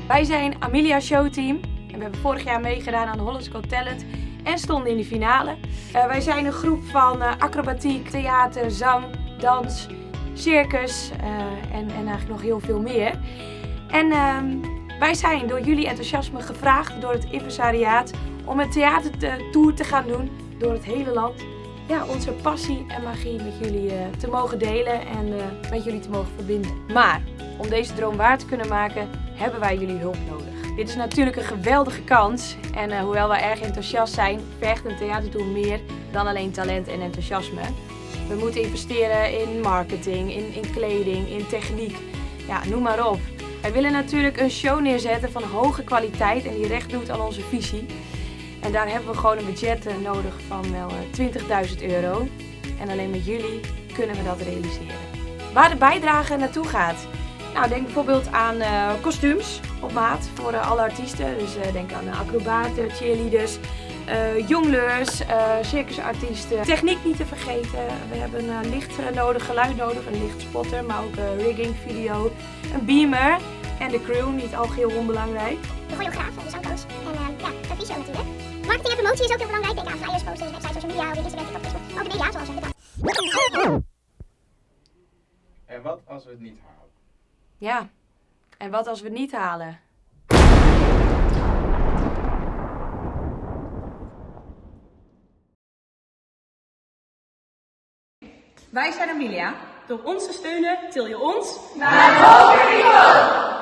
Wij zijn Amelia Showteam en we hebben vorig jaar meegedaan aan Holland's Got Talent en stonden in de finale. Wij zijn een groep van acrobatiek, theater, zang, dans, circus en eigenlijk nog heel veel meer. En wij zijn door jullie enthousiasme gevraagd door het impresariaat om een theatertour te gaan doen door het hele land. Ja, onze passie en magie met jullie te mogen delen en met jullie te mogen verbinden. Maar om deze droom waar te kunnen maken, hebben wij jullie hulp nodig. Dit is natuurlijk een geweldige kans en hoewel wij erg enthousiast zijn, vergt een theatertour meer dan alleen talent en enthousiasme. We moeten investeren in marketing, in kleding, in techniek, ja, noem maar op. Wij willen natuurlijk een show neerzetten van hoge kwaliteit en die recht doet aan onze visie. En daar hebben we gewoon een budget nodig van wel €20.000. En alleen met jullie kunnen we dat realiseren. Waar de bijdrage naartoe gaat? Nou, denk bijvoorbeeld aan kostuums op maat voor alle artiesten. Dus denk aan acrobaten, cheerleaders, jongleurs, circusartiesten. Techniek niet te vergeten. We hebben licht nodig, geluid nodig, een lichtspotter, maar ook rigging, video, een beamer en de crew, niet al geheel onbelangrijk. De choreograaf, de zangcoach en de visio natuurlijk. Marketing en promotie is ook heel belangrijk. Denk aan flyers, posters, websites, social media, Instagram, TikTok, Facebook. Maar ook de media, zoals we En wat als we het niet halen? Ja, en wat als we het niet halen? Wij zijn Amelia. Door ons te steunen til je ons naar het hoger niveau.